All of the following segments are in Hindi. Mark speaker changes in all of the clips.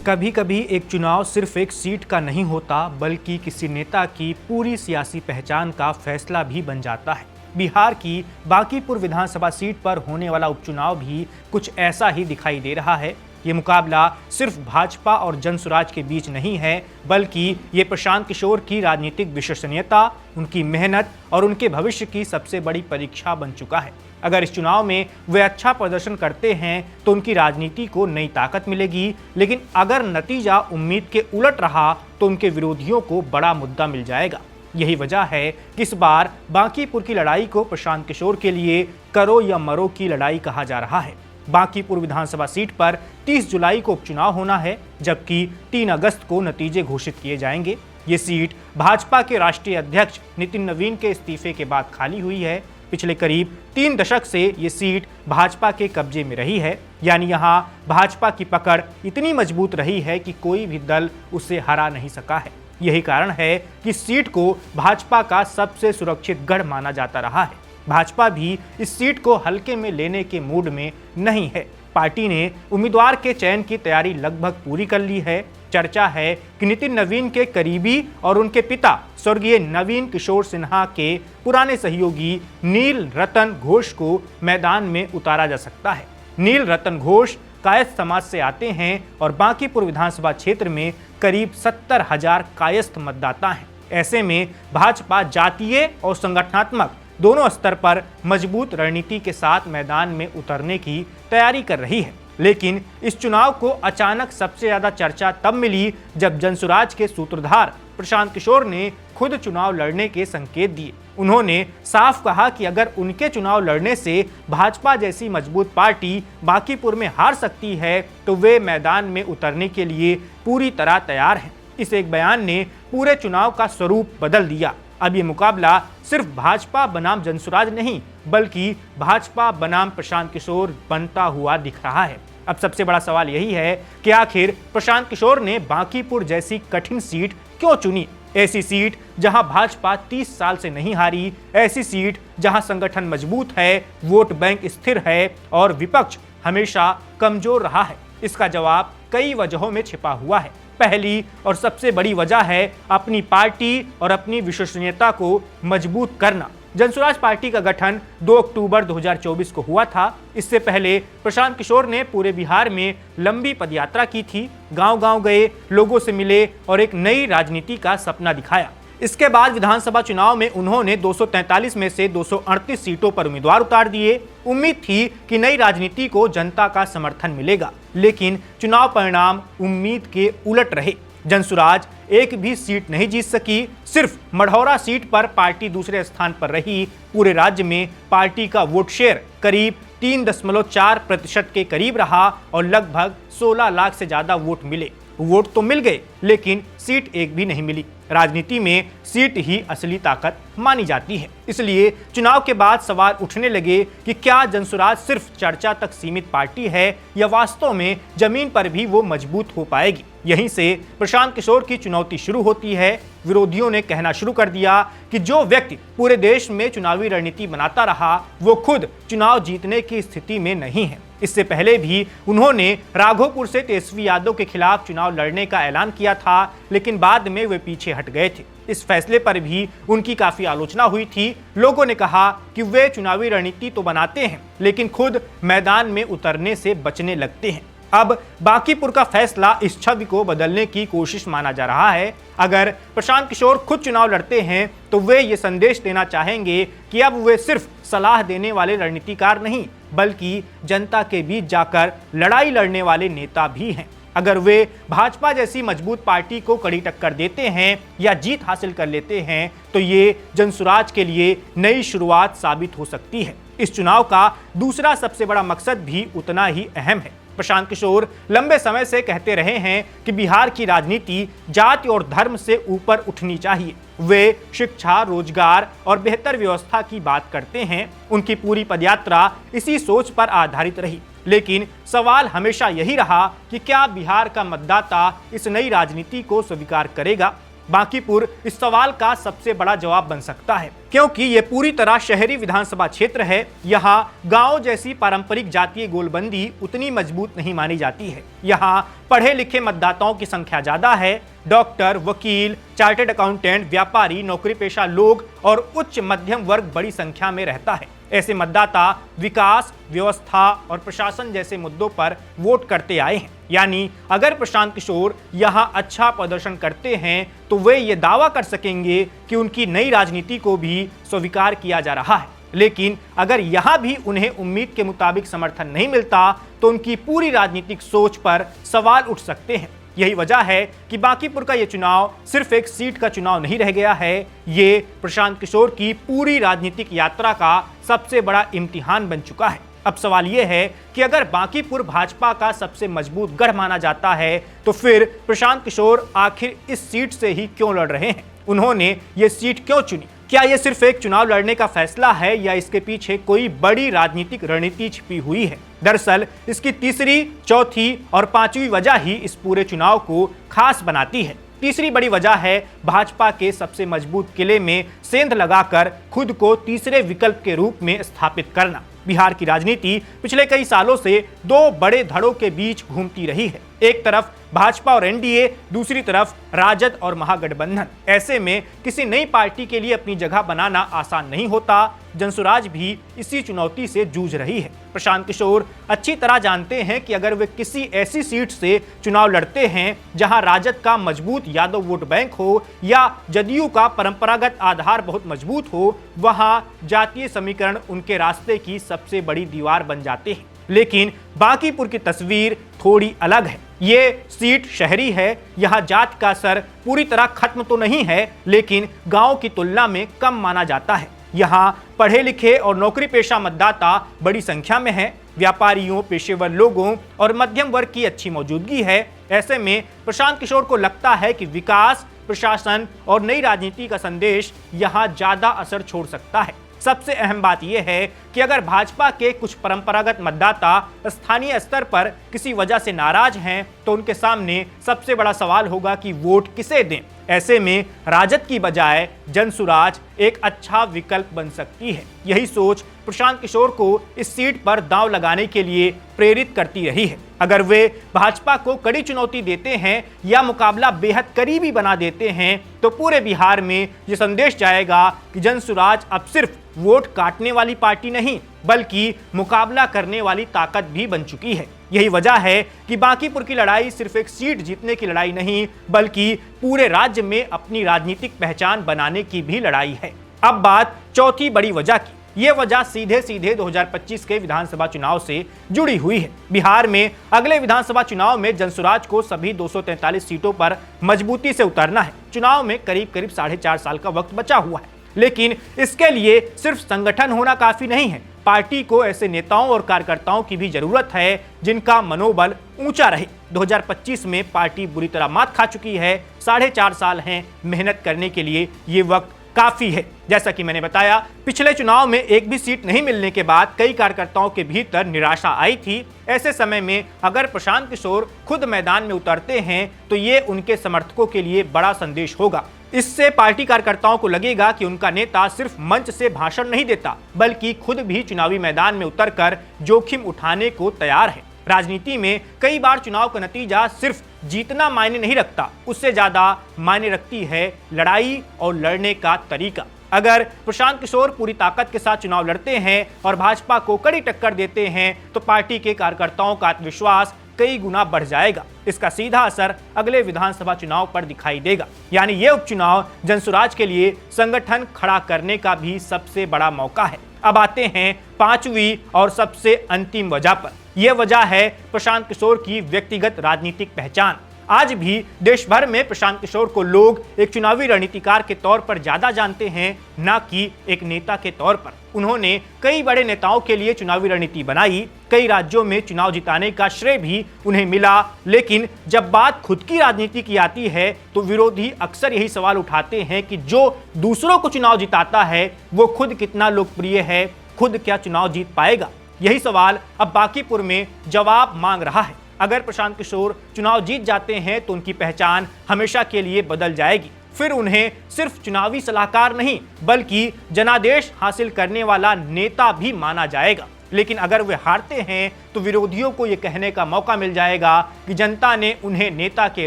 Speaker 1: कभी कभी एक चुनाव सिर्फ एक सीट का नहीं होता, बल्कि किसी नेता की पूरी सियासी पहचान का फैसला भी बन जाता है। बिहार की बांकीपुर विधानसभा सीट पर होने वाला उपचुनाव भी कुछ ऐसा ही दिखाई दे रहा है। ये मुकाबला सिर्फ भाजपा और जनसुराज के बीच नहीं है, बल्कि ये प्रशांत किशोर की राजनीतिक विश्वसनीयता, उनकी मेहनत और उनके भविष्य की सबसे बड़ी परीक्षा बन चुका है। अगर इस चुनाव में वे अच्छा प्रदर्शन करते हैं तो उनकी राजनीति को नई ताकत मिलेगी, लेकिन अगर नतीजा उम्मीद के उलट रहा तो उनके विरोधियों को बड़ा मुद्दा मिल जाएगा। यही वजह है कि इस बार बांकीपुर की लड़ाई को प्रशांत किशोर के लिए करो या मरो की लड़ाई कहा जा रहा है। बांकीपुर विधानसभा सीट पर 30 जुलाई को उपचुनाव होना है, जबकि 3 अगस्त को नतीजे घोषित किए जाएंगे। ये सीट भाजपा के राष्ट्रीय अध्यक्ष नितिन नवीन के इस्तीफे के बाद खाली हुई है। पिछले करीब 3 दशक से ये सीट भाजपा के कब्जे में रही है, यानी यहाँ भाजपा की पकड़ इतनी मजबूत रही है कि कोई भी दल उसे हरा नहीं सका है। यही कारण है कि सीट को भाजपा का सबसे सुरक्षित गढ़ माना जाता रहा है। भाजपा भी इस सीट को हल्के में लेने के मूड में नहीं है। पार्टी ने उम्मीदवार के चयन की तैयारी लगभग पूरी कर ली है। चर्चा है कि नितिन नवीन के करीबी और उनके पिता स्वर्गीय नवीन किशोर सिन्हा के पुराने सहयोगी नील रतन घोष को मैदान में उतारा जा सकता है। नील रतन घोष कायस्थ समाज से आते हैं और बांकीपुर विधानसभा क्षेत्र में करीब 70,000 कायस्थ मतदाता हैं। ऐसे में भाजपा जातीय और संगठनात्मक दोनों स्तर पर मजबूत रणनीति के साथ मैदान में उतरने की तैयारी कर रही है। लेकिन इस चुनाव को अचानक सबसे ज्यादा चर्चा तब मिली जब जनसुराज के सूत्रधार प्रशांत किशोर ने खुद चुनाव लड़ने के संकेत दिए। उन्होंने साफ कहा कि अगर उनके चुनाव लड़ने से भाजपा जैसी मजबूत पार्टी बांकीपुर में हार सकती है तो वे मैदान में उतरने के लिए पूरी तरह तैयार हैं। इस एक बयान ने पूरे चुनाव का स्वरूप बदल दिया। अब ये मुकाबला सिर्फ भाजपा बनाम जनसुराज नहीं, बल्कि भाजपा बनाम प्रशांत किशोर बनता हुआ दिख रहा है। अब सबसे बड़ा सवाल यही है कि आखिर प्रशांत किशोर ने बांकीपुर जैसी कठिन सीट क्यों चुनी? ऐसी सीट जहां भाजपा 30 साल से नहीं हारी, ऐसी सीट जहां संगठन मजबूत है, वोट बैंक स्थिर है और विपक्ष हमेशा कमजोर रहा है। इसका जवाब कई वजहों में छिपा हुआ है। पहली और सबसे बड़ी वजह है अपनी पार्टी और अपनी विश्वसनीयता को मजबूत करना। जनसुराज पार्टी का गठन 2 अक्टूबर 2024 को हुआ था। इससे पहले प्रशांत किशोर ने पूरे बिहार में लंबी पदयात्रा की थी, गांव-गांव गए, लोगों से मिले और एक नई राजनीति का सपना दिखाया। इसके बाद विधानसभा चुनाव में उन्होंने 243 में से 238 सीटों पर उम्मीदवार उतार दिए। उम्मीद थी कि नई राजनीति को जनता का समर्थन मिलेगा, लेकिन चुनाव परिणाम उम्मीद के उलट रहे। जनसुराज एक भी सीट नहीं जीत सकी। सिर्फ मढ़ौरा सीट पर पार्टी दूसरे स्थान पर रही। पूरे राज्य में पार्टी का वोट शेयर करीब 3.4% के करीब रहा और लगभग 16 लाख से ज्यादा वोट मिले। वोट तो मिल गए, लेकिन सीट एक भी नहीं मिली। राजनीति में सीट ही असली ताकत मानी जाती है। इसलिए चुनाव के बाद सवाल उठने लगे कि क्या जनसुराज सिर्फ चर्चा तक सीमित पार्टी है या वास्तव में जमीन पर भी वो मजबूत हो पाएगी। यहीं से प्रशांत किशोर की चुनौती शुरू होती है। विरोधियों ने कहना शुरू कर दिया कि जो व्यक्ति पूरे देश में चुनावी रणनीति बनाता रहा, वो खुद चुनाव जीतने की स्थिति में नहीं है। इससे पहले भी उन्होंने राघोपुर से तेजस्वी यादव के खिलाफ चुनाव लड़ने का ऐलान किया था, लेकिन बाद में वे पीछे हट गए थे। इस फैसले पर भी उनकी काफी आलोचना हुई थी। लोगों ने कहा कि वे चुनावी रणनीति तो बनाते हैं, लेकिन खुद मैदान में उतरने से बचने लगते हैं। अब बांकीपुर का फैसला इस छवि को बदलने की कोशिश माना जा रहा है। अगर प्रशांत किशोर खुद चुनाव लड़ते हैं तो वे ये संदेश देना चाहेंगे कि अब वे सिर्फ सलाह देने वाले रणनीतिकार नहीं, बल्कि जनता के बीच जाकर लड़ाई लड़ने वाले नेता भी हैं। अगर वे भाजपा जैसी मजबूत पार्टी को कड़ी टक्कर देते हैं या जीत हासिल कर लेते हैं तो ये जनसुराज के लिए नई शुरुआत साबित हो सकती है। इस चुनाव का दूसरा सबसे बड़ा मकसद भी उतना ही अहम है। प्रशांत किशोर लंबे समय से कहते रहे हैं कि बिहार की राजनीति जाति और धर्म से ऊपर उठनी चाहिए। वे शिक्षा, रोजगार और बेहतर व्यवस्था की बात करते हैं। उनकी पूरी पदयात्रा इसी सोच पर आधारित रही। लेकिन सवाल हमेशा यही रहा कि क्या बिहार का मतदाता इस नई राजनीति को स्वीकार करेगा? बांकीपुर इस सवाल का सबसे बड़ा जवाब बन सकता है, क्योंकि ये पूरी तरह शहरी विधानसभा क्षेत्र है। यहाँ गांव जैसी पारंपरिक जातीय गोलबंदी उतनी मजबूत नहीं मानी जाती है। यहाँ पढ़े लिखे मतदाताओं की संख्या ज्यादा है। डॉक्टर, वकील, चार्टर्ड अकाउंटेंट, व्यापारी, नौकरी पेशा लोग और उच्च मध्यम वर्ग बड़ी संख्या में रहता है। ऐसे मतदाता विकास, व्यवस्था और प्रशासन जैसे मुद्दों पर वोट करते आए हैं। यानी अगर प्रशांत किशोर यहाँ अच्छा प्रदर्शन करते हैं तो वे ये दावा कर सकेंगे कि उनकी नई राजनीति को भी स्वीकार किया जा रहा है। लेकिन अगर यहाँ भी उन्हें उम्मीद के मुताबिक समर्थन नहीं मिलता तो उनकी पूरी राजनीतिक सोच पर सवाल उठ सकते हैं। यही वजह है कि बांकीपुर का ये चुनाव सिर्फ एक सीट का चुनाव नहीं रह गया है, ये प्रशांत किशोर की पूरी राजनीतिक यात्रा का सबसे बड़ा इम्तिहान बन चुका है। अब सवाल ये है कि अगर बांकीपुर भाजपा का सबसे मजबूत गढ़ माना जाता है तो फिर प्रशांत किशोर आखिर इस सीट से ही क्यों लड़ रहे हैं? उन्होंने ये सीट क्यों चुनी? क्या ये सिर्फ एक चुनाव लड़ने का फैसला है या इसके पीछे कोई बड़ी राजनीतिक रणनीति छिपी हुई है? दरअसल इसकी तीसरी, चौथी और पांचवी वजह ही इस पूरे चुनाव को खास बनाती है। तीसरी बड़ी वजह है भाजपा के सबसे मजबूत किले में सेंध लगाकर खुद को तीसरे विकल्प के रूप में स्थापित करना। बिहार की राजनीति पिछले कई सालों से दो बड़े धड़ों के बीच घूमती रही है। एक तरफ भाजपा और एनडीए, दूसरी तरफ राजद और महागठबंधन। ऐसे में किसी नई पार्टी के लिए अपनी जगह बनाना आसान नहीं होता। जनसुराज भी इसी चुनौती से जूझ रही है। प्रशांत किशोर अच्छी तरह जानते हैं कि अगर वे किसी ऐसी सीट से चुनाव लड़ते हैं जहां राजद का मजबूत यादव वोट बैंक हो या जदयू का परंपरागत आधार बहुत मजबूत हो, वहां जातीय समीकरण उनके रास्ते की सबसे बड़ी दीवार बन जाते हैं। लेकिन बांकीपुर की तस्वीर थोड़ी अलग है। ये सीट शहरी है, यहाँ जात का असर पूरी तरह खत्म तो नहीं है, लेकिन गांव की तुलना में कम माना जाता है। यहाँ पढ़े लिखे और नौकरी पेशा मतदाता बड़ी संख्या में हैं। व्यापारियों, पेशेवर लोगों और मध्यम वर्ग की अच्छी मौजूदगी है। ऐसे में प्रशांत किशोर को लगता है कि विकास, प्रशासन और नई राजनीति का संदेश यहाँ ज्यादा असर छोड़ सकता है। सबसे अहम बात यह है कि अगर भाजपा के कुछ परंपरागत मतदाता स्थानीय स्तर पर किसी वजह से नाराज हैं तो उनके सामने सबसे बड़ा सवाल होगा कि वोट किसे दें। ऐसे में राजद की बजाय जनसुराज एक अच्छा विकल्प बन सकती है। यही सोच प्रशांत किशोर को इस सीट पर दांव लगाने के लिए प्रेरित करती रही है। अगर वे भाजपा को कड़ी चुनौती देते हैं या मुकाबला बेहद करीबी बना देते हैं तो पूरे बिहार में ये संदेश जाएगा कि जनसुराज अब सिर्फ वोट काटने वाली पार्टी नहीं बल्कि मुकाबला करने वाली ताकत भी बन चुकी है। यही वजह है कि बांकीपुर की लड़ाई सिर्फ एक सीट जीतने की लड़ाई नहीं बल्कि पूरे राज्य में अपनी राजनीतिक पहचान बनाने की भी लड़ाई है। अब बात चौथी बड़ी वजह की। ये वजह सीधे सीधे 2025 के विधानसभा चुनाव से जुड़ी हुई है। बिहार में अगले विधानसभा चुनाव में जनसुराज को सभी 243 सीटों पर मजबूती से उतरना है। चुनाव में करीब 4.5 साल का वक्त बचा हुआ है, लेकिन इसके लिए सिर्फ संगठन होना काफी नहीं है। पार्टी को ऐसे नेताओं और कार्यकर्ताओं की भी जरूरत है जिनका मनोबल ऊंचा रहे। 2025 में पार्टी बुरी तरह मात खा चुकी है। 4.5 साल हैं मेहनत करने के लिए, ये वक्त काफी है। जैसा कि मैंने बताया, पिछले चुनाव में एक भी सीट नहीं मिलने के बाद कई कार्यकर्ताओं के भीतर निराशा आई थी। ऐसे समय में अगर प्रशांत किशोर खुद मैदान में उतरते हैं तो ये उनके समर्थकों के लिए बड़ा संदेश होगा। इससे पार्टी कार्यकर्ताओं को लगेगा कि उनका नेता सिर्फ मंच से भाषण नहीं देता बल्कि खुद भी चुनावी मैदान में उतरकर जोखिम उठाने को तैयार है। राजनीति में कई बार चुनाव का नतीजा सिर्फ जीतना मायने नहीं रखता, उससे ज्यादा मायने रखती है लड़ाई और लड़ने का तरीका। अगर प्रशांत किशोर पूरी ताकत के साथ चुनाव लड़ते हैं और भाजपा को कड़ी टक्कर देते हैं तो पार्टी के कार्यकर्ताओं का आत्मविश्वास कई गुना बढ़ जाएगा। इसका सीधा असर अगले विधानसभा चुनाव पर दिखाई देगा। यानी ये उपचुनाव जनसुराज के लिए संगठन खड़ा करने का भी सबसे बड़ा मौका है। अब आते हैं पांचवी और सबसे अंतिम वजह पर। यह वजह है प्रशांत किशोर की व्यक्तिगत राजनीतिक पहचान। आज भी देश भर में प्रशांत किशोर को लोग एक चुनावी रणनीतिकार के तौर पर ज्यादा जानते हैं, न कि एक नेता के तौर पर। उन्होंने कई बड़े नेताओं के लिए चुनावी रणनीति बनाई, कई राज्यों में चुनाव जिताने का श्रेय भी उन्हें मिला। लेकिन जब बात खुद की राजनीति की आती है तो विरोधी अक्सर यही सवाल उठाते हैं कि जो दूसरों को चुनाव जिताता है वो खुद कितना लोकप्रिय है, खुद क्या चुनाव जीत पाएगा। यही सवाल अब बांकीपुर में जवाब मांग रहा है। अगर प्रशांत किशोर चुनाव जीत जाते हैं तो उनकी पहचान हमेशा के लिए बदल जाएगी। फिर उन्हें सिर्फ चुनावी सलाहकार नहीं बल्कि जनादेश हासिल करने वाला नेता भी माना जाएगा। लेकिन अगर वे हारते हैं तो विरोधियों को यह कहने का मौका मिल जाएगा कि जनता ने उन्हें नेता के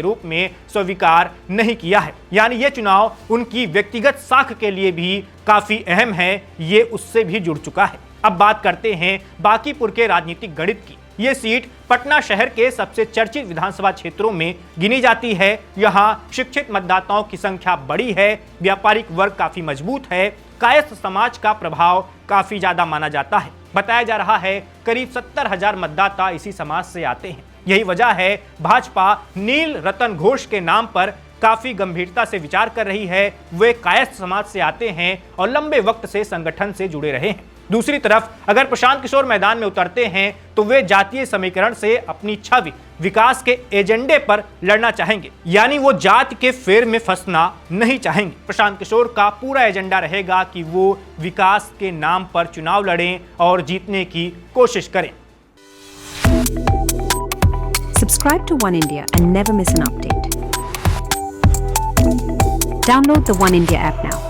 Speaker 1: रूप में स्वीकार नहीं किया है। यानी यह चुनाव उनकी व्यक्तिगत साख के लिए भी काफी अहम है, ये उससे भी जुड़ चुका है। अब बात करते हैं बांकीपुर के राजनीतिक गणित की। ये सीट पटना शहर के सबसे चर्चित विधानसभा क्षेत्रों में गिनी जाती है। यहाँ शिक्षित मतदाताओं की संख्या बड़ी है, व्यापारिक वर्ग काफी मजबूत है, कायस्थ समाज का प्रभाव काफी ज्यादा माना जाता है। बताया जा रहा है करीब 70,000 मतदाता इसी समाज से आते हैं। यही वजह है भाजपा नील रतन घोष के नाम पर काफी गंभीरता से विचार कर रही है। वे कायस्थ समाज से आते हैं और लंबे वक्त से संगठन से जुड़े रहे हैं। दूसरी तरफ अगर प्रशांत किशोर मैदान में उतरते हैं तो वे जातीय समीकरण से अपनी छवि विकास के एजेंडे पर लड़ना चाहेंगे, यानी वो जाति के फेर में फंसना नहीं चाहेंगे। प्रशांत किशोर का पूरा एजेंडा रहेगा कि वो विकास के नाम पर चुनाव लड़ें और जीतने की कोशिश करें।
Speaker 2: Subscribe to One India and never miss an update. Download the One India app now.